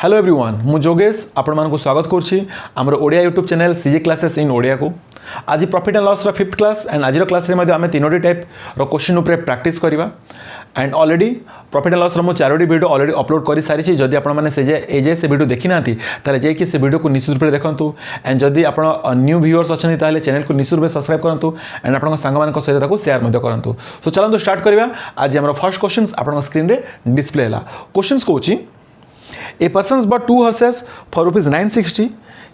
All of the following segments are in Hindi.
हेलो एवरीवन मु जोगेश आपण मानक स्वागत करुच्ची आमर Odia YouTube channel CJ classes in Odia को आज profit and loss fifth class and आज क्लास रे आम तीनोटी टाइप रो क्वेश्चन उपर प्रैक्टिस करवा and already profit and loss रो चारोटी वीडियो ऑलरेडी अपलोड कर सारी जदि आपने से वीडियो देखी ना ताले जाकि से वीडियो को निश्चित रूप से देखूँ एंड जदि आप न्यू व्यूअर्स अच्छा ताले चैनल को निश्चित रूप से सब्सक्राइब करूँ एंड आप सांग सहित शेयर करूँ। सो चलते स्टार्ट करवा आज आम फर्स्ट क्वेश्चन आप स्क्रीन में डिस्प्ले है क्वेश्चन कौन A person bought 2 horses for rupees 960.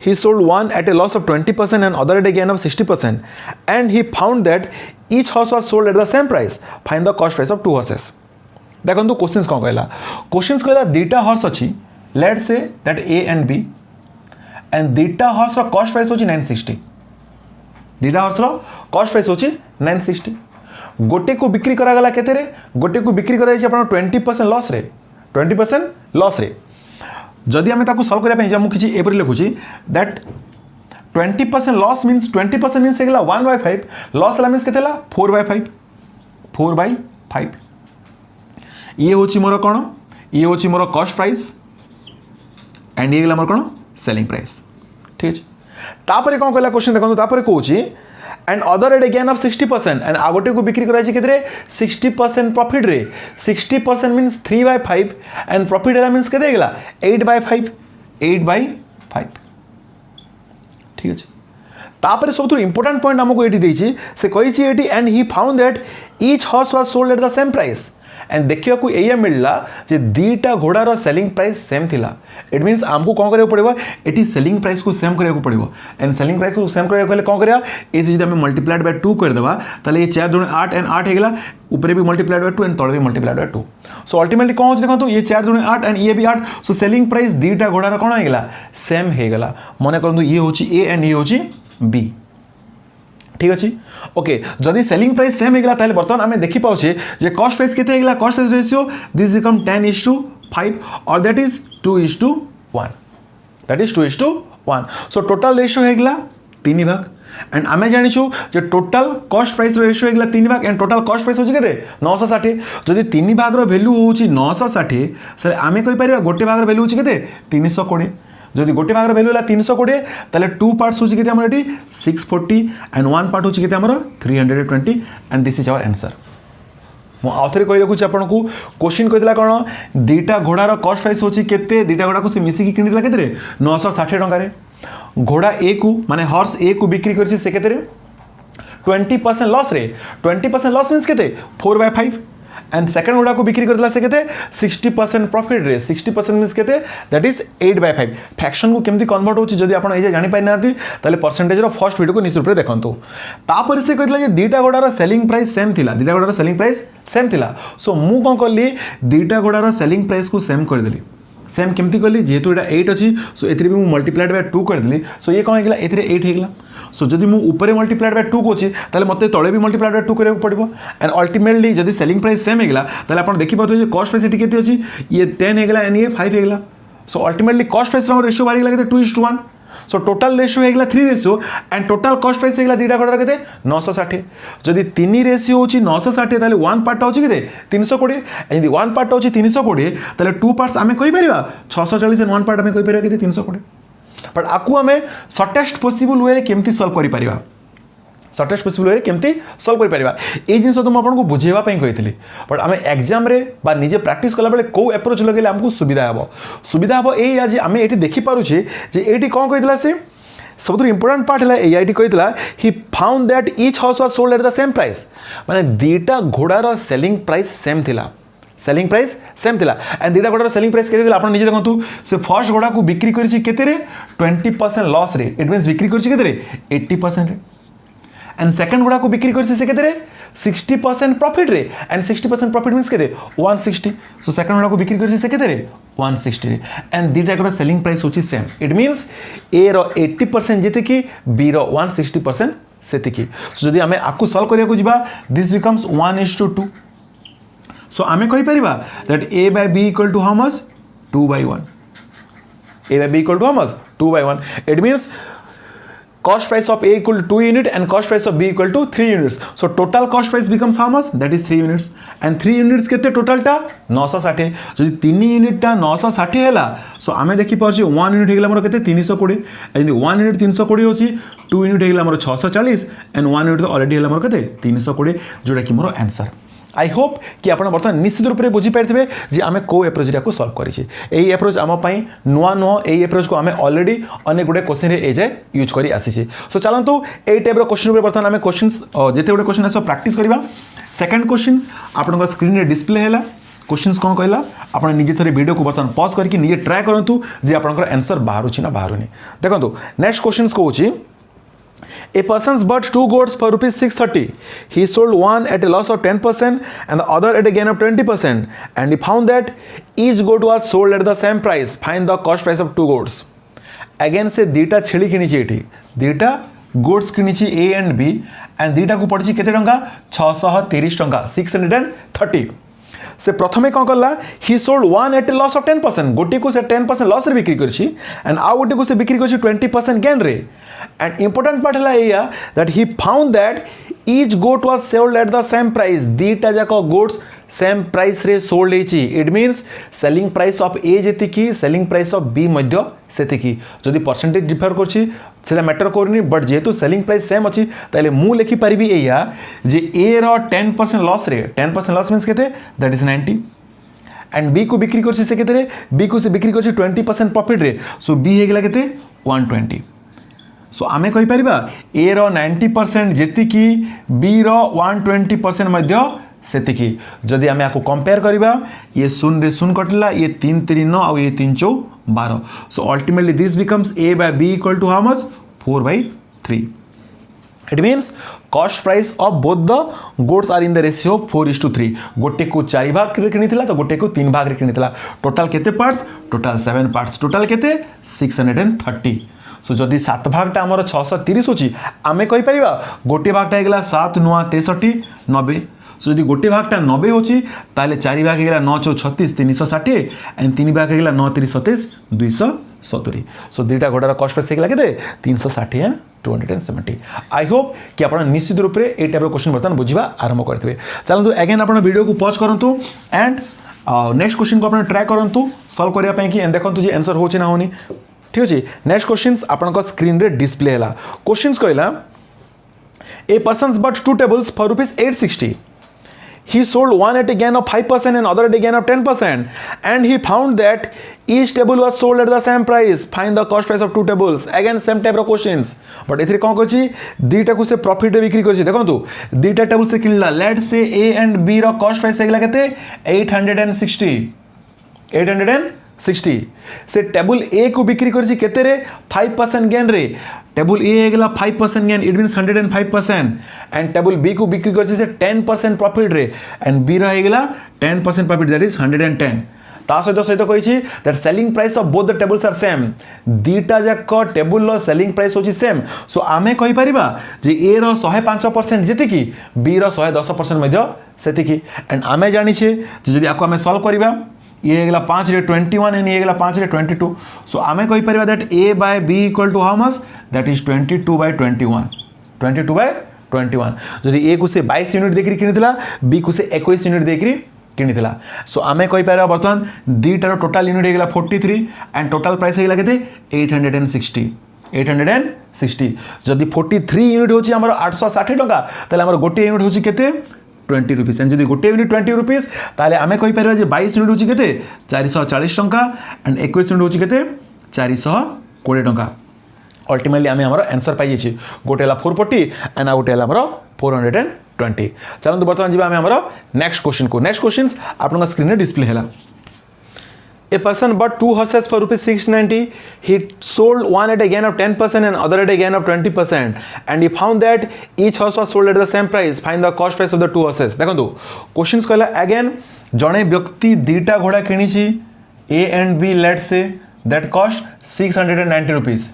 He sold one at a loss of 20% and other at a gain of 60%. And he found that each horse was sold at the same price. Find the cost price of 2 horses. देखो क्वेश्चन कौन कहला क्वेश्चन कहला दीटा हॉर्स अच्छी let say that A and B and दीटा हॉर्स कॉस्ट प्राइस होची 960. दीटा हॉर्स कॉस्ट प्राइस होची 960. गोटे को बिक्री करागला केते रे गोटे को बिक्री कराई आपण 20% लॉस रे 20% लॉस रे जदि आम सल्व करने मुझे एपरी लिखुची that 20% loss means 20% means 1/5 loss means के 4/5 ये हूँ मोर कौन ये हूँ मोर कॉस्ट प्राइस एंड ये मोर कौन सेलिंग प्राइस ठीक है। तापर कौन कहला क्वेश्चन देखो तापर कहूँ and other at gain of 60% and आ गोटे को बिक्री कराई के 60% प्रॉफिट रे 60% मीन्स 3/5 एंड प्रॉफिट है मीन्स के 8/5 ठीक है। तापर सब इंपोर्टेंट पॉइंट आमको ये देती से कही and he found that each horse was sold at the same price and देखा ये मिलला जे दीटा घोड़ार सेलिंग प्राइस सेम थिला इट मीन्स आमको कौन करा पड़ो ये सेलिंग प्राइस को सेम करा पड़ो एंड सेलिंग प्राइस को सेम करा कौन करा ये जब आम मल्टीप्लाइड बाय 2 करदेवा ताले ये 4 × 8 एंड 8 होगा ऊपर भी मल्टीप्लाइड बाय 2 एंड तले भी मल्टीप्लाइड बाय 2 सो अल्टीमेटली कौन हो देखो ये 4 × 8 एंड ये भी 8 सो सेलिंग प्राइस दीटा घोड़ार कौन होगा सेम होगा मन कर ये हूँ ए एंड ये हूँ बी ठीक अच्छे ओके जदि सेलिंग प्राइस सेम होगा ताले बर्तमान आम देखी पाचे जे कॉस्ट प्राइस केते होगा cost price ratio this become 10:5 और that is 2:1 that is 2:1 so total ratio होगा 3 भाग एंड आम जाचु जे टोटल कॉस्ट प्राइस रेशियो होगा 3 भाग एंड टोटल कॉस्ट प्राइस होचे 960 जदि 3 भाग वैल्यू होची 960 से आम कहीपर गोटे भाग वैल्यू होची केते 320 जदि गोटे भाग वैल्यू है 320 ताले 2 पार्ट्स होची केते हमर एटी 640 एंड 1 पार्ट होची केते हमर 320 and this is our answer. मु आउथरे कहि रखुची आपनको क्वेश्चन कहितला कोन दीटा घोड़ार कॉस्ट प्राइस होची केते दीटा घोड़ा को से मिसी की किनितला केते रे 960 टंका रे घोड़ा ए को माने हॉर्स ए को बिक्री करछि से केते रे 20% लॉस रे 20% लॉस मींस केते 4/5 एंड सेकंड घोड़ा को बिक्री करला से केते 60% प्रॉफिट रे 60% मींस केते दैट इज 8/5 फ्रैक्शन को केमती कन्वर्ट होची जदि आपण एजे जानि पाइ नाथि ताले परसेंटेज रो फर्स्ट वीडियो को निश्चित रूप से देखंतु। तापर से कहतला जे दीटा घोड़ार सेलिंग प्राइस सेम थिला दीटा घोड़ार सेलिंग प्राइस सेम थिला सो मु कोन करली दीटा घोड़ार सेलिंग प्राइस को सेम कर देली सेम केमती कली जेहेतु एटा 8 अच्छी सो एथरे भी मु मल्टीप्लाइड बाय 2 कर देली सो ये कोन हेगला एथरे 8 हेगला सो जदि मु ऊपर मल्टीप्लाइड बाय 2 कोची ताले मते तळे भी मल्टीप्लाइड बाय 2 करे पड़िबो एंड अल्टीमेटली जदि सेलिंग प्राइस सेम हेगला ताले आपण देखि पाथो जे कॉस्ट प्राइस एटी केते अछि ये 10 हेगला एंड ये 5 हेगला सो अल्टीमेटली कॉस्ट प्राइस रो रेशियो बारी गेला केते 2:1 सो टोटल रेशियो हेगला 3 ratio and total cost price हेगला दीटा घोड़ार केते 960 जदि 3 रेशियो होची 960 ताले 1 पार्ट होची केते 320 एंड यदि 1 पार्ट होची 320 ताले 2 पार्ट्स आमे कहि परिबा 640 एंड 1 पार्ट आमे कहि परिबा केते 320 बट आकु आमे शॉर्टेस्ट पॉसिबल वे रे केमती सॉल्व करि परिबा शॉर्टेस्ट पॉसिबल वे केमती सॉल्व करि परिबा ए जिंस तो म आपन को बुझेबा पई कहितली बट आमे एग्जाम रे बा निजे प्रैक्टिस कला बेले को अप्रोच लगेले हमको सुविधा हबो ए आज आमे एठी देखि पारु छे जे एठी कोन कहितला से सबुठ इंपोर्टेंट पार्ट है एआईटी कहितला he found that each horse was sold at the same price माने दीटा घोड़ार सेलिंग प्राइस सेम थिला सेलिंग प्राइस सेम थिला एंड दीटा घोड़ार सेलिंग प्राइस केते थिला आपण निजे देखंतु से फर्स्ट घोड़ा को बिक्री करिछि केते रे 20% लॉस रे इट मींस बिक्री करिछि केते रे 80% रे एंड सेकंड घोड़ा को बिक्री करिछि से केते रे 60% प्रॉफिट रे एंड 60% प्रॉफिट मींस केते 160 सो सेकंड घोड़ा को बिक्री करिछि से केते रे 160 रे एंड दीटा घोड़ा सेलिंग प्राइस होछि सेम इट मींस ए रो 80% जेते कि बी रो 160% सेते कि सो जदि हमें आकु सॉल्व करिया को जिबा दिस बिकम्स 1:2 सो आमे कहि परिबा that a by b equal to how much 2/1 a by b equal to how much 2/1 it means cost price of A equal to 2 unit and cost price of B equal to 3 units. So total cost price becomes how much? That is 3 units. And 3 units केते total टा 960. जदि 3 unit टा 960 हैला, so आमे देखि परछि 1 unit हेगला हमर केते 320. एंड 1 unit 320 होछि, 2 unit हेगला हमर 640 and 1 unit तो ऑलरेडी हेला हमर केते 320, जोटा कि मोर आंसर. आई होप कि आप बर्तमान निश्चित रूप से बुझीपारे जे आम कौ एप्रोच को सल्व करें. एप्रोच आम नुआ नुह ये एप्रोच को आम अलरेडी अनेक गुड़े क्वेश्चन ए जाए यूज कर आसी. सो चलतु यही टाइप क्वेश्चन बर्तमान आम क्वेश्चन जिते गुटे क्वेश्चन आस प्राक्टिस करवा. सेकेंड क्वेश्चन आप स्क्रीन में डिस्प्ले है. क्वेश्चन कौन कहला आप निजे थे वीडियो को बर्तमान पॉज करके निजे ट्राए करूँ जे आप आंसर बाहर ना बाहर. देखो नेक्स्ट क्वेश्चन कौन A person bought 2 goats for rupees 630. He sold one at a loss of 10% and the other at a gain of 20%. And he found that each goat was sold at the same price. Find the cost price of 2 goats. Again से दीटा छेली किनी एठी दीटा गोट्स किनी A and B and दीटा को पड़ी केते टंका 630 टंका 630. से प्रथमे कौन कला ही sold one at a loss of 10%. गोटे को से 10% लॉस रे बिक्री करछि एंड आउ गोटे को से बिक्री करछि 20% गेन रे. एंड इंपोर्टेंट पार्ट है या that he found that each goat was sold at the same price. दीटा जाक गोट्स सेम प्राइस रे सोल्ड हेछि. It means selling price of A जेतिकी सेलिंग प्राइस ऑफ बी मध्य सेतिकी. जदि परसेंटेज डिफर करछि सेटा मैटर करनी बट जेहेतु सेलिंग प्राइस सेम अच्छी ताले मु लिखि पारिबी एया जे ए रो 10% लॉस रे 10% लॉस मीन्स केते दैट इज 90 एंड बी को बिक्री करछि से केते रे बी को से बिक्री करछि 20% प्रॉफिट रे. सो बी हे गेला केते 120. सो आमे कहि परिबा ए रो 90% जेतिकी बी रो 120% मध्य सेतिकी. जदि आमे आको कंपेयर करिबा ये 0 रे 0 कटला ये 3 3 9 और ये 3 4 12. So ultimately this becomes A by B equal to how much? 4 by 3. It means cost price of both the goats are in the ratio 4:3. गोटे को 4 भाग रे किनिथिला तो गोटे को 3 भाग रे किनिथिला. टोटल केते पार्ट्स? Total 7 parts. टोटल केते 630. सो जदि 7 भागटा हमर 630 होची आमे कहि परिबा गोटे भागटा हेगला 7 9 63 90. सो यदि गोटे भागटा 90 होची ताले 4 भाग हेगला 9 4 36 360 एंड 3 भाग हेगला 9 3 27 270. सो दीटा घोड़ार कॉस्ट प्राइस हेगला केते 360 एंड 270. आई होप कि आप निश्चित रूप से ये टाइप क्वेश्चन बर्तमान बुझा आरंभ करेंगे. चलते अगेन आप वीडियो को पॉज करूँ एंड नेक्स्ट क्वेश्चन को आप ट्राए करूँ सल्व करने की देखो जी आंसर हो ना होनी. ठीक अच्छे. नेक्स्ट क्वेश्चन आप स्क्रीन रे डिस्प्ले है. क्वेश्चन कहला a person but 2 tables for rupees 860. He sold one at a gain of 5% and other at a gain of 10%. And he found that each table was sold at the same price. Find the cost price of 2 tables. Again same type of questions. But एथिरे कौन करछि दीटा को से प्रॉफिट रे बिक्री करछि. देखंतु दीटा टेबल से किनला लेट से A and B रो कॉस्ट प्राइस हेगला केते 860 से टेबल A को बिक्री करछि केते रे 5% गेन रे. टेबल ए हेगला 5% gain it means 105% and table B को बिक्री करछि से 10% प्रॉफिट रे एंड बी रो हेगला 10% प्रॉफिट दैट इज 110. ता सहित कहिछि that selling price of both the tables are same. दीटा जाक टेबल लो सेलिंग प्राइस होछि सेम. सो आमे कहि परिबा जे ए रो 105% जेतिकी बी रो 110% मध्य सेतिकी. एंड आमे जानि छे जदि आको आमे सॉल्व करिबा ये हेगला 5 रे 21 एंड ये हेगला 5 रे 22. सो आमे कहि परिबा that A by B equal to how much? That is 22 by 21. 22 by 21. जदि A को से 22 यूनिट देकरी किनिथिला B को से 21 यूनिट देकरी किनिथिला. सो आमे कहि परिबा बर्तमान दीटार टोटल यूनिट हेगला 43 एंड टोटल प्राइस हेगला केते 860. जदि 43 यूनिट होची हमर 860 टका ताले हमर गोटे यूनिट होची केते 20 रुपीस. एंड जदि गोटे यूनिट 20 रुपीस ताले आमे कहि परिबा जे 22 यूनिट होची केते 440 टका एंड 21 यूनिट होची केते 420 टका. अल्टीमेटली आमे हमर आंसर पाइ छी गोटे हला 440 एंड आ गोटे हला हमर 420. चलନ୍ତୁ बर्तमान जीवा आमे हमर नेक्स्ट क्वेश्चन को. नेक्स्ट क्वेश्चंस आपन स्क्रीन रे डिस्प्ले हैला. A person bought 2 horses for rupees 690. He sold one at a gain of 10% and other at a gain of 20%. And he found that each horse was sold at the same price. Find the cost price of the 2 horses. देखो क्वेश्चंस कहला अगेन जणे व्यक्ति दीटा घोड़ा किनिछि A and B let say that cost 690 rupees.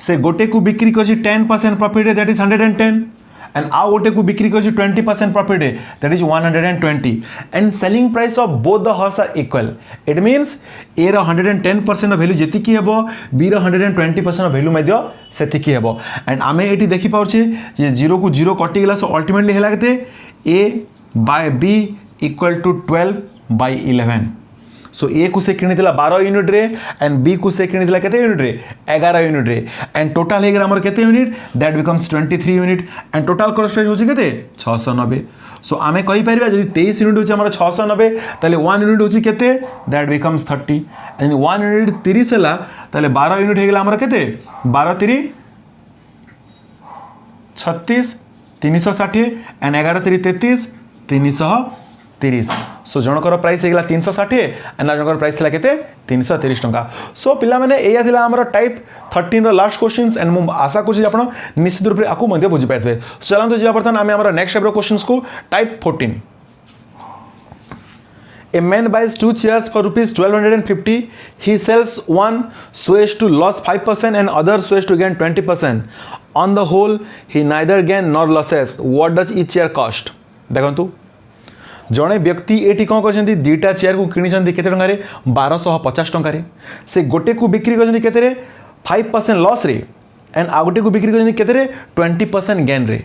से गोटे को बिक्री करछि 10% प्रॉफिट दैट इज 110 एंड आउ गोटे को बिक्री कर 20% प्रॉफिट है, that is 120 and selling price of both the horse are equal. It means A रो 110% वैल्यू जेतिकी हेबो, बी रो 120% वैल्यू मध्य सेतिकी हेबो. एंड आमे एटी देखि पाउछे जे 0 को 0 कटि गेला, सो अल्टीमेटली हेला केते A by B equal to 12 by 11. So A को से किनिथिला 12 यूनिट रे एंड बी को से किनिथिला केते यूनिट रे 11 यूनिट रे एंड टोटल हेगला हमर केते unit, that becomes 23 unit and total cost price होची केते 690. सो आमे कहि परिबा जदि 23 यूनिट होची हमर 690 ताले 1 यूनिट होची केते, दैट बिकम्स 30 एंड 1 यूनिट 30 हला ताले 12 यूनिट हेगला हमर केते 12 3 36 360 एंड 11 3 33 330. सो जनकर प्राइस हेगला 360 एंड जनकर प्राइस थिला केते 330 टंका. सो पिला माने एया थिला हमर टाइप 13 रो लास्ट क्वेश्चंस एंड मु आशा करछि आपण निश्चित रूप रे आकु मध्ये बुझि पाइथबे. चलंतु जिया बर्तन आमे हमर नेक्स्ट टाइप रो क्वेश्चंस को type 14. A man buys 2 chairs for rupees 1250. He sells one so as to lose 5% and other so as to gain 20%. On the whole, he neither gain nor losses. What does each chair cost? देखंतु जड़े व्यक्ति ये कौन कर दुईटा चेयर को किनी केते टंका 1250 टंका. से गोटे को बिक्री कर 5% लॉस रे एंड आ गोटे को बिक्री कर 20% गेन रे.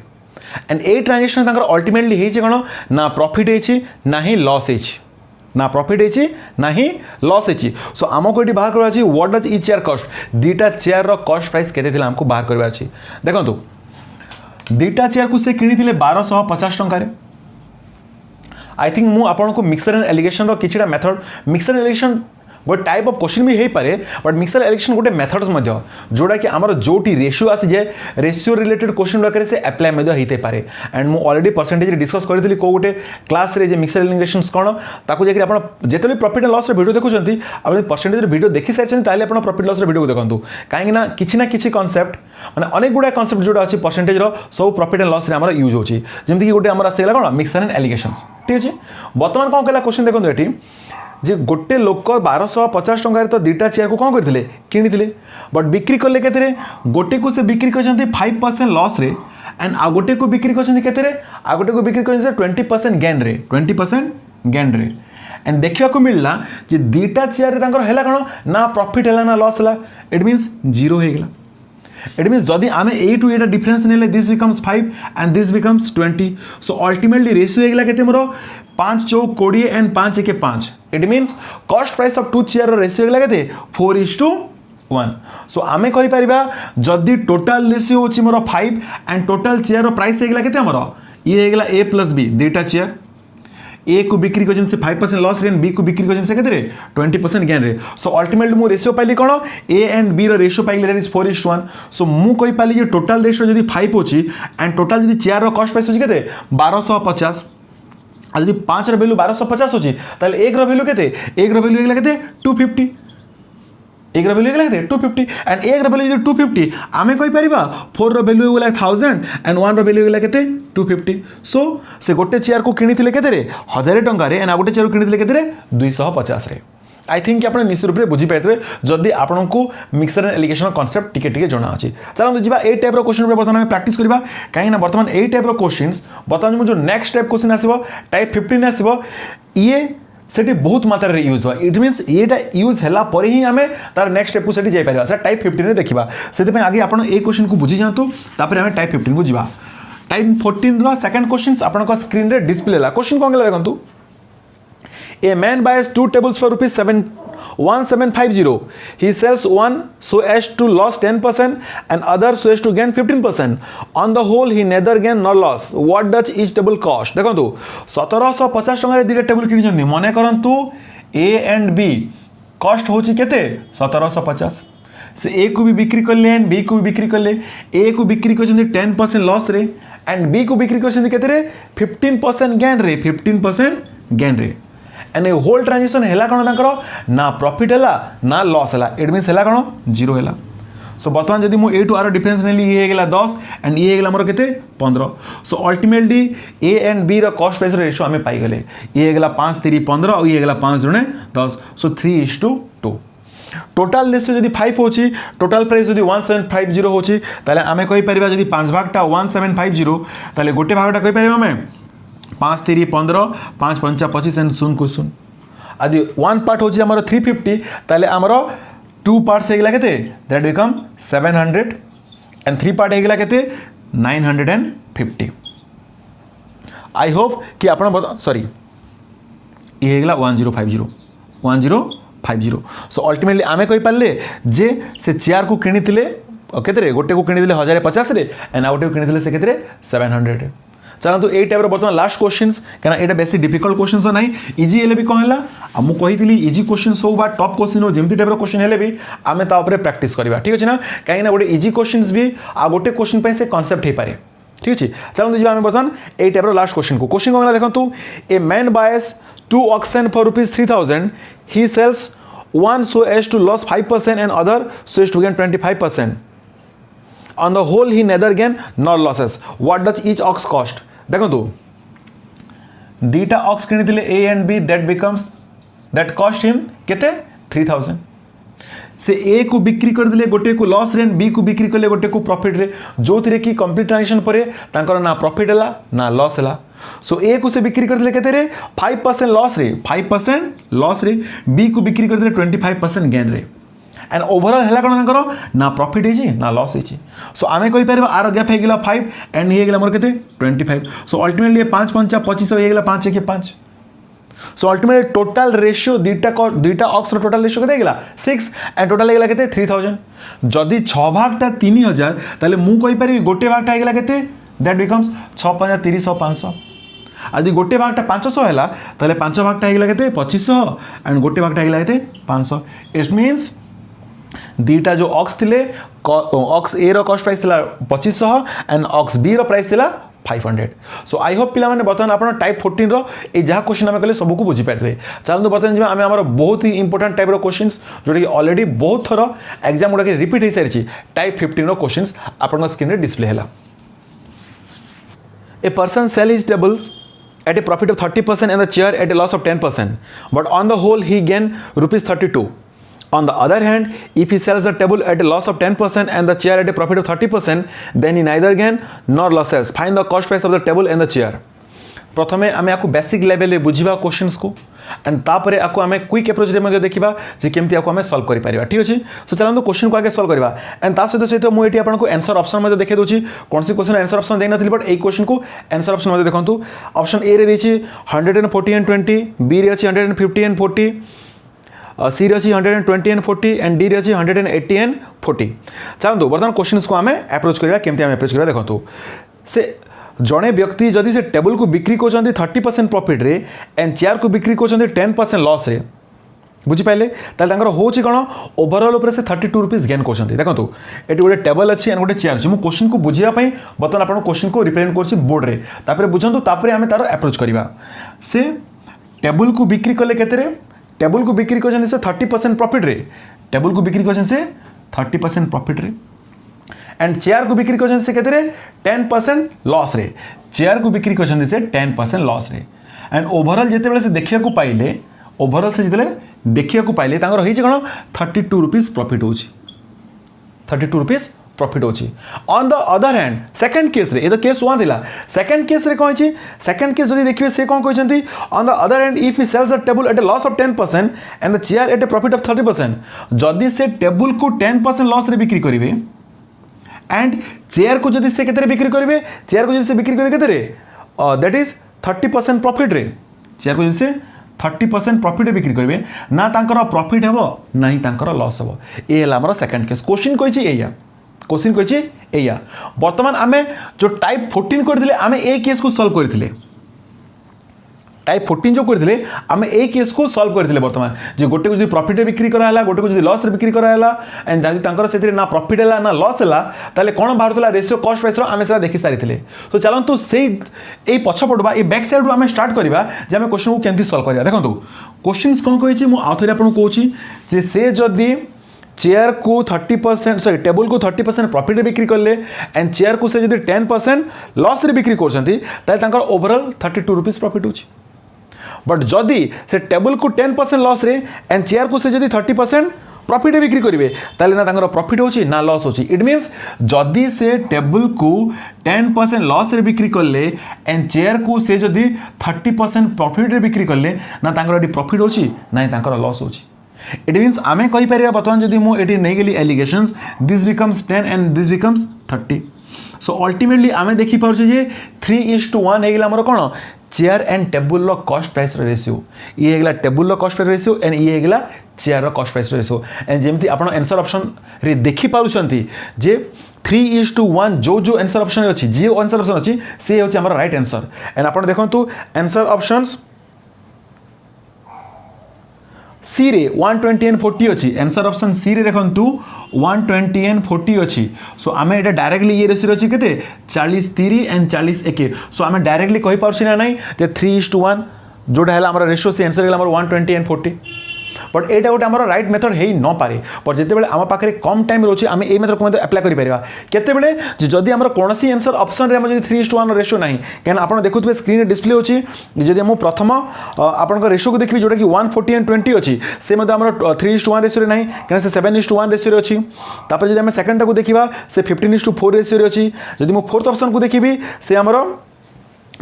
एंड ए ट्रांजेक्शन अल्टीमेटली होती कौन ना प्रॉफिट होती ना ही लॉस होती, ना प्रॉफिट होती ना ही लॉस होती. सो आमको ये बाहर करवार what does etch chair cost, दुईटा चेयर रो कॉस्ट प्राइस केते आमको बाहर करवार. देखो दुईटा चेयर को से किनी 1250 टंका. आई थिंक मु आपन को मिक्सर एंड एलिगेशन रो किछिटा मेथड, मिक्सर एलिगेशन गोटे टाइप ऑफ क्वेश्चन भी हो पारे, बट मिक्सर एलिगेशन गोटे मेथड्स मध्य जोड़ा कि आमर जोटी रेशियो आसी जाए रेशियो रिलेटेड क्वेश्चन गुड़ाक से अप्लाई होते पारे. एंड मु ऑलरेडी परसेंटेज डिस्कस करी को गोटे क्लास रे जे मिक्सर एलिगेशन कौन ताको जाकि आपण जेते प्रॉफिट एंड लॉस रे वीडियो देखुछंती आपण परसेंटेज वीडियो देखि सारछन ताले आपण प्रॉफिट लॉस रे वीडियो देखंतु. काहे ना किछि कांसेप्ट माने अनेक गुडा कांसेप्ट जोड़ा अछि परसेंटेज रो सब प्रॉफिट एंड लॉस रे हमर यूज होछि. जेमति कि गोटे हमर आसीला कोन मिक्सर एंड एलिगेशंस. ठीक अछि, वर्तमान कोन कहला क्वेश्चन देखंतु एठी जे गोटे लोक 1250 टंका तो दुईटा चेयर को कौन करते किनी, बट बिक्री कले के गोटे को से बिक्री कर 5% लॉस रे एंड आ गोटे को बिक्री कर आ गोटे को बिक्री कर 20% गेन रे, 20% गेन रे. एंड देखा मिलला जे दुईटा चेयर है कौन ना प्रॉफिट है ना लॉस है, इट मीन्स 0 हो गला. इट मीन्स जदि आम ए टू एटा डिफरेंस नेले this becomes 5 and this becomes 20. So ultimately ratio होगा केते मोर 5 4 20 and 5 1 5. It means cost price of 2 chair ratio होगा केते 4:1. सो आमे कहि परिबा जदि टोटल रेशियो होची मोर 5 एंड टोटल चेयर प्राइस होगा केते मोर ये होगा a + b दुईटा चेयर ए को बिक्री कर 5% लॉस रे, बी को बिक्री कर 20% गेन रे. सो अल्टीमेटली मु रेशियो पाइली कौन ए एंड बी रो रेशियो पाइली दैट इज 4:1. सो मु कहि पाली जे टोटल रेशियो जदि 5 होची एंड टोटल जदि चेयर रो कॉस्ट प्राइस होची केते 1250 आ जदि 5 रो वैल्यू 1250 होची ताले 1 रो वैल्यू केते 1 रो वैल्यू हेला केते 250. 1 रो वैल्यू हेला केते 250 एंड 1 रो वैल्यू 250 आमे कहि परिबा 4 रो वैल्यू हेला 1000 एंड 1 रो वैल्यू हेला केते 250. सो से गोटे चेयर को किनिथिले केते रे 1000 टंका रे एंड आ गोटे चेयर को किनिथिले केते रे 250 रे. आई थिंक आप निश्चित रूप से बुझी पाइबे जदि आपन को मिक्सर एंड एलिगेशन कांसेप्ट टिके टिके जଣା अछि. चलନ୍ତୁ ଯିବା ए टाइप रो क्वेश्चन पे बर्तमान हम प्रैक्टिस करबा. काहे ना बर्तमान ए टाइप रो क्वेश्चंस बर्तमान जो नेक्स्ट टाइप क्वेश्चन आसीबो टाइप 15 आसीबो ये सेठी बहुत मात्रा रे यूज हुआ. इट मीन्स एटा यूज हला पर ही हमें तार नेक्स्ट स्टेप को सेठी जाई परिबा. से टाइप 15 रे देखिबा. सेते पे आगे आपन ए क्वेश्चन को बुझी जांतु तापर हमें टाइप 15 को जिबा. टाइप 14 रो सेकंड क्वेश्चंस आपन को स्क्रीन रे डिस्प्ले ला. क्वेश्चन कोन गला देखंतु. A man buys 2 tables for rupees 1750. He sells one so as to lose 10% and other so as to gain 15%. On the whole, he neither gain nor loss. What does each table cost? देखो 1750 टंका रे दुईटा टेबल किनी जंदी. मने करंतु A and B कॉस्ट होची केते 1750. से A को भी बिक्री करले एंड B को भी बिक्री करले. A को बिक्री करछन 10% लॉस रे एंड B को बिक्री करछन केते रे 15% गेन रे, 15% गेन रे. एंड होल ट्रांजेक्शन है कौन ना प्रॉफिट है ना लॉस है. इट मीन्स है कौन 0 है. सो बर्तमान जब मुझे ए टू आर डिफरेंस नेली ये होगा 10 एंड ये होगा मोर केते 15. So ultimately A and B रो कॉस्ट प्राइस रेशियो आम पाईगले. ये होगा 5 3 15 और ये होगा 5 2 10. सो 3:2. टोटाल रेशियो जदि 5 होची टोटाल प्राइस जदि 1750 होची ताले आमे कहि परिबा जदि 5 भागटा 1750 ताले गोटे भागटा कहि परिबा आमे 5 3 15 5 5 25 एंड 0 को 0 आदि 1 पार्ट होची हमर 350 ताले हमर 2 पार्ट्स हेगला केते दैट बिकम 700 एंड 3 पार्ट हेगला केते 950 आई होप कि आपण सॉरी ये हेगला 1050 सो अल्टिमेटली आमे कहि पाले जे से चेयर को किनिथिले केते गोटे को किनिथिले 1050 रे एंड आउटे को किनिथिले से केते 700 रे चलतु ए टाइप बर्तमान लास्ट क्वेश्चंस कहना एटा बेसी डिफिकल्ट क्वेश्चंस नहीं इजी हेले भी कहला आ मु कहितली इजी क्वेश्चंस हो बा टॉप क्वेश्चन हो जेमती टाइप क्वेश्चन हेले भी आमे ता ऊपर प्रैक्टिस करबा ठीक अछि ना काहे ना गोटे इजी क्वेश्चंस भी आ गोटे क्वेश्चन पे से कांसेप्ट हे पारे ठीक अछि चलतु जी आमे बर्तमान ए टाइप लास्ट क्वेश्चन को कहला देखंतु a man bias 2 oxen for ₹3000 he sells one so as to lose 5% and other so as to gain 25%. On the whole he neither gain nor losses. What does each ox cost? देखो तो दीटा ox किनिथिले A and B that cost him केते 3000 से A को बिक्री कर दिले गोटे को लॉस रे B को बिक्री करले गोटे को प्रॉफिट रे जो थिरे की कंप्लीट ट्रांजैक्शन परे तांकर ना प्रॉफिट हला ना लॉस हला सो ए को से बिक्री कर दिले केते रे 5% लॉस रे 5% लॉस रे बी को बिक्री कर दिले 25% गेन रे एंड ओवरऑल हला कोन तांकर ना प्रॉफिट हेची ना लॉस हेची सो आमे कहि परबा आर गैप हे गेला 5 एंड हे गेला मोर केते 25 सो अल्टीमेटली 5 5 25 हे गेला 5 के 5 सो अल्टीमेटली टोटल रेशियो दुईटा ऑक्स रो टोटल रेशियो केते गेला 6 एंड टोटल हे गेला केते 3000 जदी 6 भागटा 3000 ताले मु कहि परबी गोटे भागटा हे गेला केते दैट बिकम्स 6 5 30 500 आदि गोटे भागटा 500 हैला ताले 5 भागटा हेगला केते 2500 एंड गोटे भागटा हेगला केते 500 इट मींस दीटा जो ऑक्स थिले ऑक्स ए रो कॉस्ट प्राइस थिला 2500 एंड ऑक्स बी रो प्राइस थिला 500 सो आई होप पिला माने बर्तमान आपण टाइप 14 रो ए जहा क्वेश्चन हम कहले सब को बुझी पारथि चलନ୍ତୁ बर्तमान जे हमें हमर बहुत ही इंपोर्टेंट टाइप रो क्वेश्चंस जोडी ऑलरेडी बहुत थरो एग्जाम गुडा के रिपीट हे सारिछि टाइप 15 रो क्वेश्चंस आपण स्क्रीन रे डिस्प्ले हैला a person sell his tables at a profit of 30% and the chair at a loss of 10%. But on the whole, he gained ₹32. On the other hand, if he sells the table at a loss of 10% and the chair at a profit of 30%, then he neither gain nor losses. Find the cost price of the table and the chair. प्रथमे आमे आकु बेसिक लेवल रे बुझिबा क्वेश्चंस को एंड तापरे आकु आमे क्विक अप्रोच रे मध्ये देखिबा जे केमती आकु आमे सॉल्व करि परिबा ठीक अछि सो चलंतु क्वेश्चन को आगे सॉल्व करबा एंड ता सहित मु एटी आपन को आंसर ऑप्शन मध्ये देखै दोछि कोन सी क्वेश्चन आंसर ऑप्शन देइ नथिल बट ए क्वेश्चन को आंसर ऑप्शन मध्ये देखंतु ऑप्शन ए रे देछि 140 एंड 20 बी रे अछि 150 एंड 40 सी रे अछि 120 एंड 40 एंड डी रे अछि 180 एंड 40 चलंतु वर्तमान क्वेश्चंस को आमे अप्रोच करबा केमती आमे अप्रोच करबा देखंतु से जड़े व्यक्ति जदि से टेबल को बिक्री कर 30% प्रॉफिट रे एंड चेयर को बिक्री कर 10% लॉस रे बुझी पाइले ताले होची कौन ओवरऑल ऊपर से 32 रुपीस गेन कर देखो ये गोटे टेबल अच्छी एंड गोटे चेयर अच्छी मुझे क्वेश्चन को बुझापी बर्तमान आप क्वेश्चन को रिप्रेजेंट कर बोर्ड रे तापर बुझंतु तापर आम तार अप्रोच करवा से टेबल को बिक्री कले केते टेबल को बिक्री कर 30% प्रॉफिट रे टेबल को बिक्री कर 30% प्रॉफिट रे एंड चेयर को बिक्री कर से केते 10% लॉस रे चेयर को बिक्री कर से 10% लॉस रे एंड ओवरऑल जेते से देखिया को पाइले ओवरऑल से जेते देखिया को पाइले तांगर होई छै कोन 32 रुपीस प्रॉफिट होछि 32 रुपीस प्रॉफिट होछि on the other hand second case रे ए तो केस 1 थिला सेकंड केस रे कोन छै सेकंड केस जदी देखिबे से कोन कहछंती on the other hand if he sells the table at a loss of 10% and the chair at a profit of 30% जदी से टेबल को 10% लॉस रे बिक्री करिवे एंड चेयर को जदी से केते बिक्री करिवे चेयर को जदी से बिक्री करिवे केते दैट इज 30% प्रॉफिट रे चेयर को जदी से 30% प्रॉफिट बिक्री करिवे ना तांकर प्रॉफिट हेबो नाही तांकर लॉस हेबो ए हला हमर सेकंड केस क्वेश्चन कहि छी एया क्वेश्चन कहि छी एया वर्तमान आमे जो टाइप 14 करथिले आमे ए केस को सॉल्व करथिले टाइप 14 जो करथिले आमे ए केस को सॉल्व करथिले वर्तमान जे गोटे को जदी प्रॉफिट रे बिक्री करा हला गोटे को जदी लॉस रे बिक्री करा हला एंड जदी तांकर सेतिर ना प्रॉफिट हला ना लॉस हला ताले कोन बाहरतला रेशियो कॉस्ट प्राइस रो आमे सेला देखि सारिथिले तो चलंतु से ए पछपडबा ए बैक साइड रो आमे स्टार्ट करबा जे आमे क्वेश्चन को केंति सॉल्व करिया देखंतु क्वेश्चंस कोन कहि छी मु आथरे आपन कहूची जे से जदी चेयर को 30% सॉरी टेबल को 30% प्रॉफिट रे बिक्री करले एंड चेयर को से जदी 10% लॉस रे बिक्री करछंती ताले तांकर ओवरऑल 32 रुपीस प्रॉफिट होची बट जदि से टेबल को 10% लॉस रे एंड चेयर को से जदि 30% प्रॉफिट बिक्री करेंगे ताले ना तांकर प्रॉफिट होची ना लॉस होची इट मीन्स जदि से टेबल को 10% लॉस रे बिक्री करले एंड चेयर को से जदि 30% प्रॉफिट रे बिक्री करले ना तांकर प्रॉफिट होची ना तांकर लॉस होची इट मीन्स आमे कहि परिया बर्तमान जदि मु एटी नै गेली alligations this becomes 10 and this becomes 30 so ultimately आमे देखि पारछे जे 3:1 हेगला हमर कोन चेयर एंड टेबल लो कॉस्ट प्राइस रेशियो ये हेगला टेबल लो कॉस्ट प्राइस रेशियो एंड ये हेगला चेयर रो कॉस्ट प्राइस रेशियो एंड जेमती आपण आंसर ऑप्शन रे देखि पारुछंती जे 3:1 जो आंसर ऑप्शन अछि जे आंसर ऑप्शन अछि से होछि हमर राइट आंसर एंड आपण देखंतु आंसर ऑप्शंस सी रे 120 एंड 40 अच्छी आंसर ऑप्शन सी रे देखंतु 120 एंड 40 अच्छी सो आमे एटा डायरेक्टली ये रेशियो अछि केते 40 30 एंड 40 1 सो आमे डायरेक्टली कहि पारछि ना नै जे 3:1 जोटा हैला हमर रेशियो से आंसर हैला हमर 120 एंड 40 बट एटा गोटे आमर राइट मेथड है न पारे पर जिते बेले आम पाखे कम टाइम रोचे आम ए मेथड को अप्लाई कर पारिबा केते बेले जदि आमर कोनोसी आंसर ऑप्शन रे हम जदि 3:1 रेशियो नाही केन आपण देखुथबे स्क्रीन रे डिस्प्ले होची जदि हम प्रथम आपण को रेशियो को देखबी जोटा कि 140 एंड 20 अछि से मध्ये आमर 3:1 रेशियो रे नाही केन से 7:1 रेशियो रे अछि तापर जदि हम सेकंड टा को देखिबा से 15:4 रेशियो रे अछि जदि मो फोर्थ ऑप्शन को देखिबी से आमर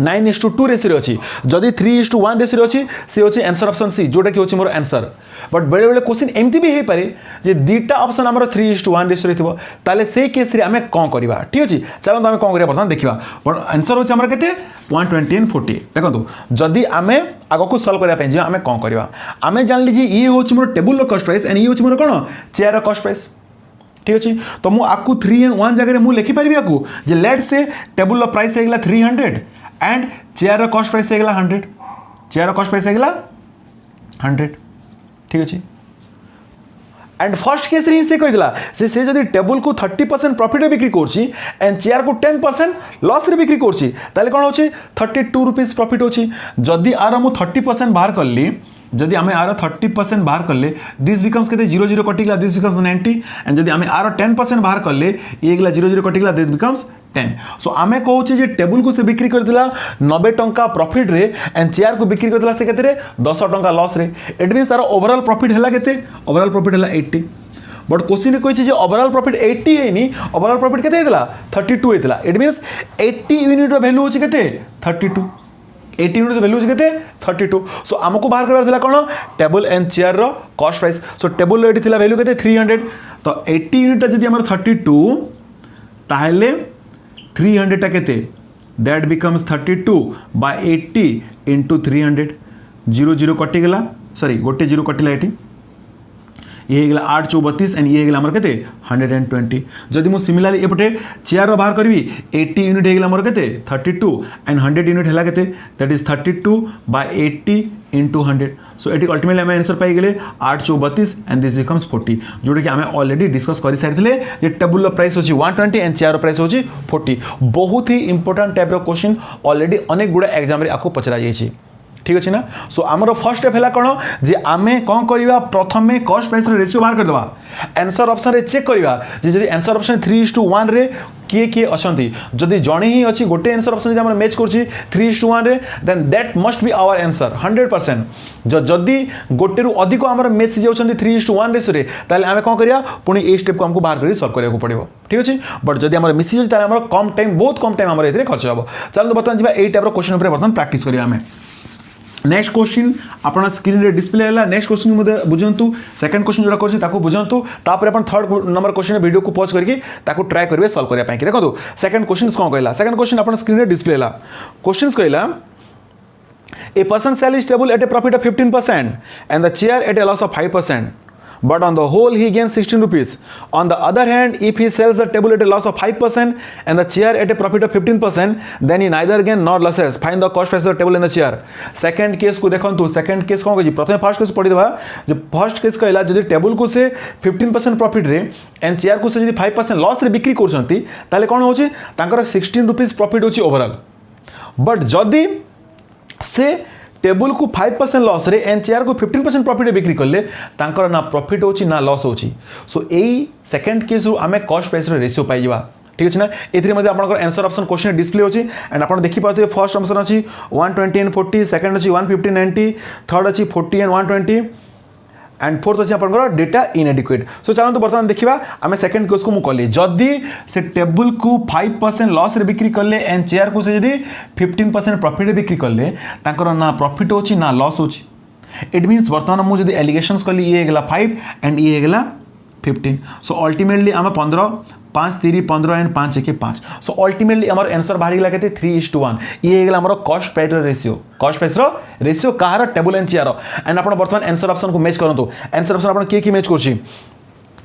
9:2 रेशियो अच्छी जदि 3:1 रेशियो अच्छी से होची आंसर ऑप्शन सी जोटा कि होची मोर आंसर बट बेले बेले क्वेश्चन एमती भी हे पारे जे दीटा ऑप्शन हमर 3:1 रेशियो थिबो ताले से केस रे हमें कोन करबा ठीक अछि चलो हमें कोन करबा प्रथम देखिबा बट आंसर होची हमर केते 120 एंड 40 देखंतु जदि हमें आगो को सॉल्व करबा पे जे हमें कोन करबा हमें जान ली जे ये होची मोर टेबल लो कॉस्ट प्राइस एंड ये होची मोर कोन चेयर रो कॉस्ट प्राइस ठीक अछि तो मु आकु 3:1 जगह रे मु लिखि परिबी आकु जे लेट से टेबल लो प्राइस हेगला 300 एंड चेयर कॉस्ट प्राइस हेगला 100 चेयर कॉस्ट प्राइस हेगला 100 ठीक अछि एंड फर्स्ट केस रे से कहिदला से जदि टेबल को 30% प्रॉफिट रे बिक्री करछि एंड चेयर को 10% लॉस रे बिक्री करछि ताले कोन होछि 32 रुपीस प्रॉफिट होछि जदि आर हम 30% बाहर करली जदि आमे आर 30% बाहर करले दिस बिकम्स केते 00 कटिगला दिस बिकम्स 90 एंड जदि आमे आर 10% बाहर करले ये गला 00 कटिगला दिस बिकम्स 10 सो आमे कहूचे जे टेबल को से बिक्री कर दिला 90 टंका प्रॉफिट रे एंड चेयर को बिक्री कर दिला से केते रे 10 टंका लॉस रे इट मींस तार ओवरऑल प्रॉफिट हला केते ओवरऑल प्रॉफिट हला 80 बट क्वेश्चन कहिछि जे ओवरऑल प्रॉफिट 80 हेनी ओवरऑल प्रॉफिट केते हेतला 32 हेतला इट मींस 80 यूनिट रो वैल्यू होछि केते 32 80 यूनिट वैल्यू होछि केते 32 सो हमको बाहर करबार थिला कोन टेबल एंड चेयर रो कॉस्ट प्राइस सो टेबल एटी थिला वैल्यू केते 300 तो 80 यूनिट जदि हमर 32 ताहले 300 टा केते दैट बिकम्स 32 बाय 80 इनटू 300 00 कटि गेला सॉरी गोटे 0 कटिला एटी ये हेगला 8 32 एंड ये हेगला हमर केते 120 जदि मु सिमिलरली एपटे चेयर रो बाहर करबी 80 यूनिट हेगला हमर केते 32 एंड 100 यूनिट हेला केते that is 32 by 80 into 100 so eighty ultimately हम आंसर पाई गेले 8 32 एंड दिस बिकम्स 40 जोटा कि हमें ऑलरेडी डिस्कस कर सारिथिले जे टेबल रो प्राइस होची 120 एंड चेयर रो प्राइस होची 40 बहुत ही इंपोर्टेंट टाइप रो क्वेश्चन ऑलरेडी अनेक गुडा एग्जाम रे आको पचरा जायछि ठीक अच्छे ना सो आमर फर्स्ट स्टेप है कौन जे आमे कौन करवा प्रथमे कॉस्ट प्राइस रेशियो बाहर करदे आंसर ऑप्शन रे चेक करवा जे जदि आंसर ऑप्शन 3:1 रे किए किए अछंती जदि जणे ही अछि गोटे आंसर ऑप्शन जदि हमर मैच करछि 3:1 रे then that must be our answer 100% जदि गोटे रु अधिक हमर मैच जाउछंती 3:1 रेशियो रे ताले आमे कोन करिया पुनी ए स्टेप को हमको बाहर करी सॉल्व करिया को पड़िबो ठीक अछि बट जदि हमर मिसी जदि ताले हमर कम टाइम बहुत कम टाइम हमर एथरे खर्च होबो चलो बतन जिबा ए टाइप रो क्वेश्चन ऊपर बतन प्रैक्टिस करिया हमें नेक्स्ट क्वेश्चन अपना स्क्रीन रे डिस्प्ले हैला नेक्स्ट क्वेश्चन मुझे बुझंतु सेकंड क्वेश्चन जोड़ा करछि ताको बुझंतु तापर अपन थर्ड नंबर क्वेश्चन वीडियो को पॉज करके ताको ट्राई करबे सॉल्व करिया पई कि देखो सेकंड क्वेश्चन कोन कहला सेकंड क्वेश्चन अपना स्क्रीन रे डिस्प्ले हैला क्वेश्चंस कहला a person sells his table at a profit of 15% and the chair at a loss of 5%. But on the whole he gains 16 rupees. On the other hand, if he sells the table at a loss of 5% and the chair at a profit of 15%, then he neither gain nor losses. Find the cost price of the table and the chair. Second case को देखंतु सेकंड केस कोन कहछि प्रथमे फर्स्ट केस पढि देबा जे फर्स्ट केस कहला जदि टेबल को से 15% प्रॉफिट रे एंड चेयर को से जदि 5% लॉस रे बिक्री करछंती ताले कोन होछि तांकर 16 रुपीस प्रॉफिट होछि ओवरऑल बट जदि से टेबल को 5% लॉस रे एंड चेयर को 15% प्रॉफिट रे बिक्री करले तांकर ना प्रॉफिट होछि ना लॉस होछि सो एई सेकंड केस रु हमें कॉस्ट प्राइस रे रेशियो पाई जबा ठीक अछि ना एथि मध्ये आपनकर आंसर ऑप्शन क्वेश्चन डिस्प्ले होछि एंड आपन देखि पाते फर्स्ट ऑप्शन अछि 120 एंड 40 सेकंड अछि 150 90 थर्ड अछि 40 एंड 120 एंड फोर्थ अच्छे आपंकर डेटा इनएडिक्वेट। सो चलते बर्तमान देखा आम सेकेंड केस को मुझे जदि से टेबुल को 5% लॉस रे बिक्री कले एंड चेयर को से जदि 15% प्रॉफिट रे बिक्री कले तांकर ना प्रॉफिट होची ना लॉस होची। इट मीन्स बर्तमान मुझे जदि एलिगेशंस कली ये गला 5 एंड ये गला 15। सो अल्टीमेटली आम 15 5 3 15 एंड 5 1 5। सो अल्टीमेटली आम आंसर बाहर गला के 3:1 ये गला आम cost price ratio. Cost price ratio Kahar table and chair and आप बर्तमान आंसर ऑप्शन को मैच करूँ। आंसर ऑप्शन आप किए मैच कर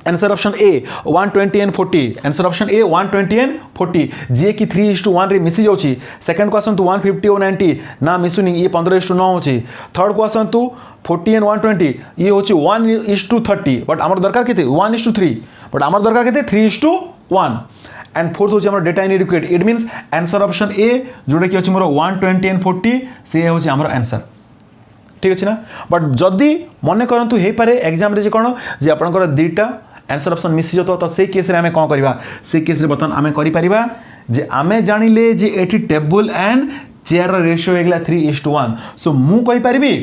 answer option A 120 and 40। Answer option A 120 and 40 जी कि 3:1 रे मिसी जाउची। सेकंड को आसंतु 150 और 90 ना मिसुनी ये 15:9 होची। थर्ड को आसंतु 40 एंड 120 ये होची 1:30 बट आमर दरकार केते 1:3 बट आमर दरकार केते 3:1 एंड फोर्थ होची हमर data इनएडिक्वेट। It means answer option A जोडे कि होची मोर 120 एंड 40 से होची हमर आंसर। ठीक अछि ना। बट जदी मने करंतु हे पारे एग्जाम रे जे कोन जे आपनकर दुईटा आंसर ऑप्शन मिसी जतो तो से केस रे आमे कोन करबा से केस रे बर्तमान आमे करि परिबा जे आमे जानिले जे एठी टेबल एंड चेयर रेशियो हेगला 3:1। सो मु कहि परिबी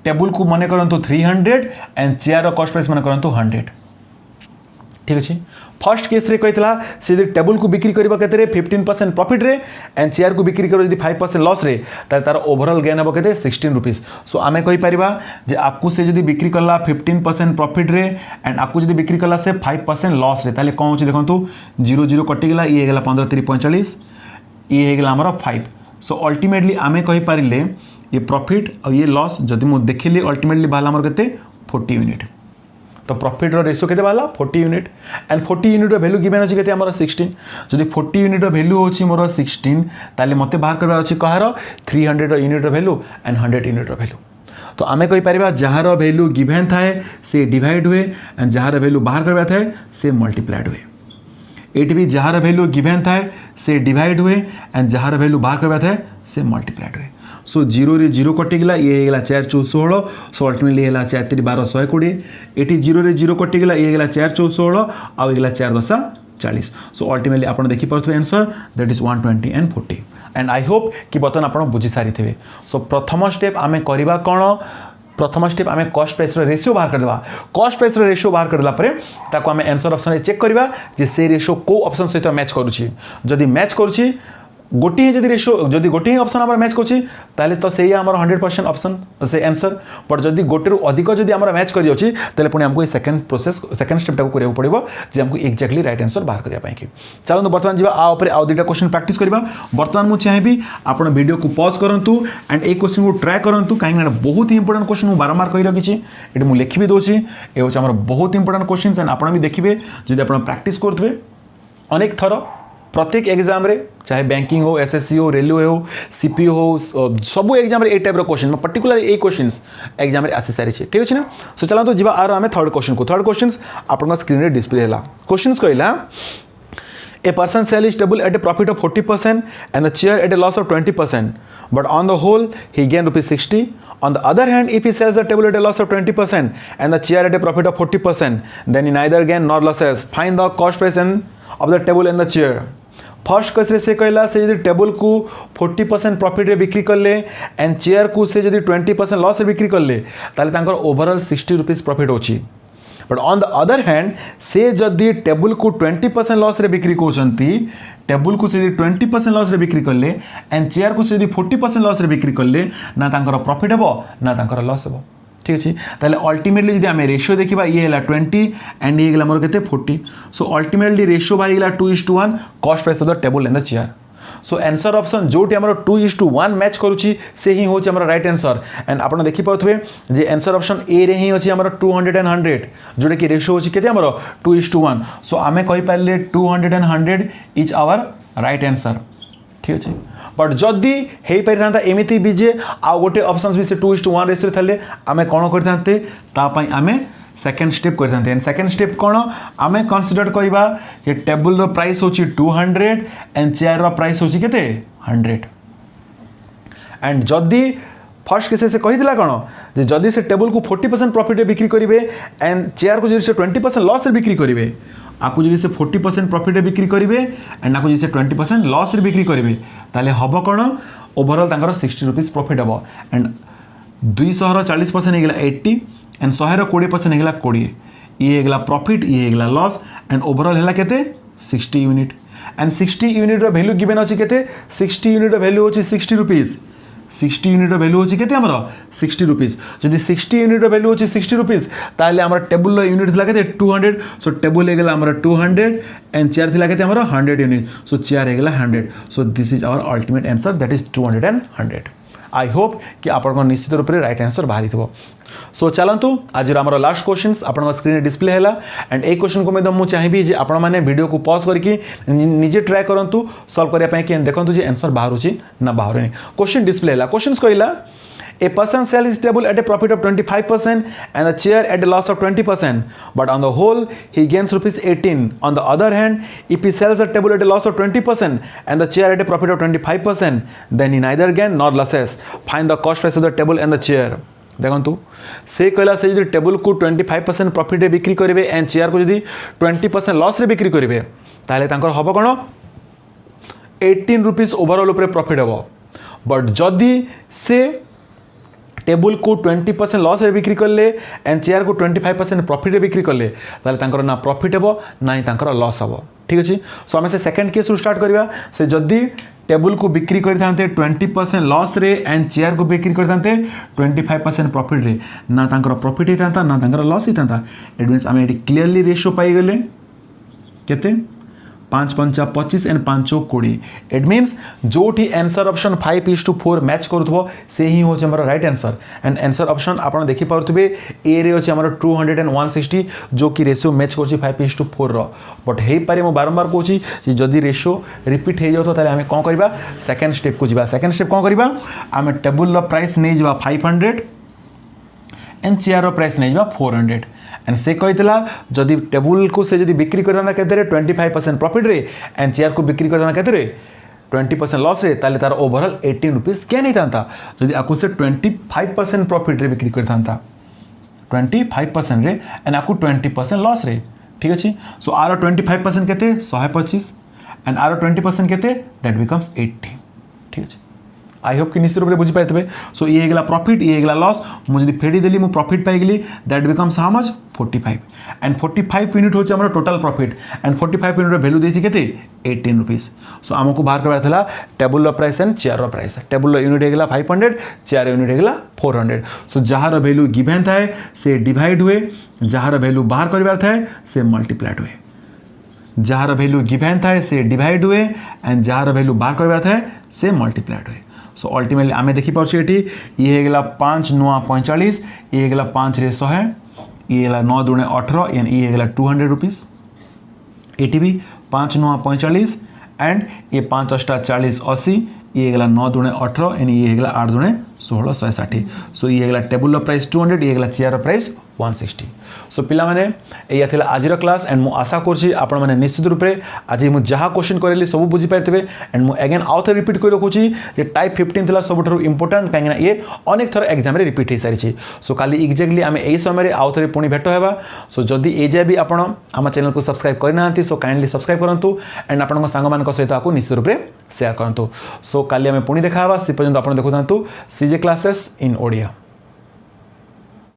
टेबल को मने करंतु 300 एंड चेयर कॉस्ट प्राइस मने करंतु 100। ठीक अछि। फर्स्ट केस रे कहितला से टेबल को बिक्री करबा केते रे 15% प्रॉफिट रे एंड चेयर को बिक्री करो यदि 5% लॉस रे तार ओवरऑल गेन हबो केते 16 रुपीस। सो आमे कहि परिबा जे आपको से यदि बिक्री करला 15% प्रॉफिट रे एंड आपको यदि बिक्री करला से 5% लॉस रे ताले कोन होची देखंतु 0 0 कटि गेला ये गेला 15 3 45 ये हे गेला हमर 5। सो अल्टीमेटली आमे कहि परिले ये प्रॉफिट और ये लॉस जदि मु देखिले अल्टीमेटली बाला हमर केते 40 यूनिट। तो प्रॉफिट रो रेशियो केते बाला 40 यूनिट एंड 40 यूनिट रो वैल्यू गिवन अछि केते हमर 16। जदि 40 यूनिट रो वैल्यू होछि मोर 16 ताले मते बाहर करबा अछि कहार 300 रो यूनिट रो वैल्यू एंड 100 यूनिट रो वैल्यू। तो आमे कहि परिबा जहार वैल्यू गिवन थाए से डिवाइड हुए एंड जहार वैल्यू बाहर करबा थाए से मल्टीप्लाइड हुए। एट भी जहार वैल्यू गिवन थाए से डिवाइड हुए एंड जहार वैल्यू बाहर करबा थाए से मल्टीप्लाइड हुए। सो 0 रे 0 कटिगला ये हेगला 4 4 16। सो अल्टीमेटली हेला 4 3 12 120 एटी 0 रे 0 कटिगला ये हेगला 4 4 16 आ हेगला 4 10 40। सो अल्टीमेटली आपण देखि परथबे answer that is 120 and 40 and I hope कि बतन आपण बुझी सारी थिबे। सो प्रथम स्टेप आमे करबा कोन प्रथम स्टेप आमे कॉस्ट प्राइस रेशियो बाहर कर देबा। कॉस्ट प्राइस रेशियो बाहर कर देला परे ताको आमे आंसर ऑप्शन रे चेक करबा जे से रेशियो को ऑप्शन सहित मैच करूची। जदि मैच करूची गोटी जदि रेशियो जदि गोटी ऑप्शन हमर मैच करूची ताले तो सेही हमर 100% ऑप्शन से आंसर। बट जदि गोटे रु अधिक जदि हमर मैच करि जाउची ताले पुनी हमको सेकंड प्रोसेस सेकंड स्टेप टाको करियो पड़िबो जे हमको एक्जेक्टली राइट आंसर बाहर करिया पाई कि। चलो वर्तमान जीवा आ ऊपर आ दुटा क्वेश्चन प्रैक्टिस करबा। वर्तमान मु चाहेबी आपण वीडियो को पॉज करंतु एंड ए क्वेश्चन को ट्राई करंतु काई ना बहुत ही इंपोर्टेंट क्वेश्चन मु बारंबार कहि रखिछि एटी मु लिखि भी दोछि ए होछ हमर बहुत इंपोर्टेंट क्वेश्चंस एंड आपण भी देखिबे जदि आपण प्रैक्टिस करथबे अनेक थरो प्रत्येक एग्जाम रे चाहे बैंकिंग हो एसएससी हो रेलवे हो सीपीओ हो सब एग्जाम रे ए टाइप रो क्वेश्चन पर्टिकुलर ए क्वेश्चंस एग्जाम रे आसी सारी छै। ठीक अछि ना। सो चला तो जीवा आरो हमें थर्ड क्वेश्चन को थर्ड क्वेश्चंस आपन स्क्रीन रे डिस्प्ले हैला। क्वेश्चंस कहला A person sells his table at a profit of 40% and the chair at a loss of 20%. But on the whole, he gained ₹60. On the other hand, if he sells the table at a loss of 20% and the chair at a profit of 40%, then he neither gain nor losses. Find the cost price of the table and the chair. First question से कहला से यदि टेबल को 40% प्रॉफिट रे बिक्री करले एंड चेयर को से यदि 20% लॉस रे बिक्री करले ताले तांकर ओवरऑल 60 रुपीस प्रॉफिट होची। But on the other hand से जदि टेबल को 20% लॉस रे बिक्री कोचंती टेबल को से 20% लॉस रे बिक्री करले एंड चेयर को से 40% लॉस रे बिक्री करले ना तांकर प्रॉफिट हेबो ना तांकर लॉस हेबो। ठीक अछि। ताले अल्टीमेटली जदि आमे रेशियो देखिबा ये हैला 20 एंड ये गेला मोर केते 40। सो अल्टीमेटली रेशियो बाय गेला 2:1 cost price of the table and the chair. So answer option जोटी हमर 2:1 मैच करूची से ही होची हमर राइट आंसर एंड आपण देखि पाथबे जे आंसर ऑप्शन ए रे ही होची हमर 200 एंड 100 जोटे कि रेशियो होची केते हमर 2:1। सो आमे कहि पाले 200 and 100 is our right answer. ठीक अछि। बट जदि हे परिथांता एमिति भी जे आ गोटे ऑप्शंस भी से 2:1 रेशियो थले आमे कोन करथांते ता पई आमे सेकंड स्टेप करथांते एंड सेकंड स्टेप कोन आमे कंसीडर करबा जे टेबल रो प्राइस होची 200 एंड चेयर रो प्राइस होची केते 100 एंड जदि फर्स्ट केस से कहि दिला कोन जे जदि से टेबल को 40% प्रॉफिट रे बिक्री करिवे एंड चेयर को जदि से 20% लॉस रे बिक्री करिवे आपको जदि से 40% प्रॉफिट रे बिक्री करिवे एंड आपको जदि से 20% लॉस रे बिक्री करिवे ताले हबो कोन ओवरऑल तांकर 60 रुपीस प्रॉफिट हबो एंड 240% हेगला 80 एंड 100 20% हेगला 20 ये हेगला प्रॉफिट ये हेगला लॉस एंड ओवरऑल हेला केते 60 यूनिट एंड 60 यूनिट रो वैल्यू गिवन अछि केते 60 यूनिट रो वैल्यू अछि 60 रुपीस 60 यूनिट रो वैल्यू अछि केते हमरो 60 रुपीस जदि 60 यूनिट रो वैल्यू अछि 60 रुपीस ताले हमर टेबल रो यूनिट थिला केते 200 सो टेबल हेगला हमर 200 एंड चेयर थिला केते हमरो 100 यूनिट सो चेयर हेगला 100 so this is our ultimate answer that is 200 and 100 I hope कि आपन निश्चित रूप से राइट आंसर बाहरी थो सो चलतु आज आमर लास्ट क्वेश्चन आपण स्क्रीन डिस्प्ले है एंड ए क्वेश्चन को मैं चाहिए जे आपण मैंने वीडियो को पॉज करके निजे ट्राए करूँ सॉल्व करने की देखो जे आंसर बाहर ना बाहर क्वेश्चन डिस्प्ले है क्वेश्चन कहला A person sells his table at a profit of 25% and the chair at a loss of 20%. But on the whole, he gains rupees 18. On the other hand, if he sells the table at a loss of 20% and the chair at a profit of 25%, then he neither gain nor losses. Find the cost price of the table and the chair. देखो से कहला से जो टेबल को 25% प्रॉफिट रे बिक्री करेंगे एंड चेयर को जदि 20% लॉस रे बिक्री करेंगे ताले तांकर हबो कोन 18 रुपीस ओवरऑल ऊपर प्रॉफिट हबो बट जदि से टेबल को 20% लॉस रे बिक्री करले एंड चेयर को 25% प्रॉफिट रे बिक्री करले ताले तांकर ना प्रॉफिट हबो ना तांकर लॉस हबो ठीक अछि सो हमें से सेकंड केस रु स्टार्ट करबा से जदि टेबल को बिक्री करते 20% लॉस रे एंड चेयर को बिक्री करते 25% प्रॉफिट रे ना तांकर प्रॉफिट होता ना तांकर लॉस होता इट मीन्स आम ये क्लीयरली रेशियो पाई गले केते 5 5 25 एंड 5 20 इट मीन्स जो आंसर ऑप्शन 5:4 मैच करुथबो से ही होचे हमर right answer and answer option आपण देखि पारुथबे ए रे होचे हमर 200 एंड 160 जो कि रेशियो मैच करछि 5:4 रो बट हे पारे मो बारंबार कहछि जे जदी रेशियो रिपीट हे जातो ताले हमें कोन करबा सेकंड स्टेप को जिबा सेकंड स्टेप कोन करबा हमें टेबल रो प्राइस नै जिबा 500 एंड चेयर रो प्राइस नै जिबा 400 एंड से कहीला जदि टेबल को से जदि बिक्री करता केते 25% प्रॉफिट रे एंड चेयर को बिक्री करता केते 20% लॉस रे ताले तार ओवरऑल 18 रुपीस क्या नहीं था जदि आकु से 25% प्रॉफिट रे बिक्री करता 25% रे एंड आकु 20% लॉस रे ठीक अछि सो आर 25% केते 125 एंड आर 20% केते दैट बिकम्स 80 ठीक अछि आई होप कि निश्चित रूप से बुझी पाइबे सो ये हेगला प्रॉफिट ये हेगला लॉस मुझे फेडी देली मु प्रॉफिट पाई गेली that becomes how much 45 and 45 unit होचे हमर टोटल प्रॉफिट एंड 45 यूनिट रो वैल्यू देसी केते 18 रुपीस सो हमको बाहर करबा थला टेबल रो प्राइस एंड चेयर रो प्राइस टेबल रो यूनिट हेगला 500 चेयर यूनिट हेगला 400 सो जहार रो वैल्यू गिवन थाए से डिवाइड हुए जहार वैल्यू बाहर करबा थाए से मल्टीप्लाइड हुए जहार वैल्यू गिवन थाए से डिवाइड हुए एंड जहार वैल्यू बाहर करबा थाए से मल्टीप्लाइड हुए सो अल्टीमेटली आमे देखि पाउछि एठी ये हेगला 5 9 45 ये हेगला 5 रे 100 ये हेगला 9 2 18 एंड ये हेगला 200 रुपीस एठी भी 5 9 45 एंड ये 5 8 40 80 ये हेगला 9 2 18 एंड ये हेगला 8 2 16 160 सो ये हेगला टेबल रो प्राइस 200 ये हेगला चेयर रो प्राइस 160 सो पिला माने एया थिला आजिर क्लास एंड मु आशा करछि आपण माने निश्चित रूप रे आज मु जहा क्वेश्चन करेली सब बुझी पारथिबे एंड मु अगेन आउथ रिपीट कर रखुछि जे टाइप 15 थिला सबठरो इंपोर्टेंट कांगना ये अनेक थर एग्जाम रे रिपीट हे सारिछि सो काली एग्जैक्टली आमे एई समय रे आउथ रे पुनी भेट हेबा सो जदी ए जे भी आपण आमा चैनल को सब्सक्राइब करनांती सो काइंडली सब्सक्राइब करंतु एंड आपण संग मान को सहित आको निश्चित रूप रे शेयर करंतु सो काली आमे पुनी देखाबा से पर्यंत आपण देखुथांतु सीजे क्लासेस इन ओडिया।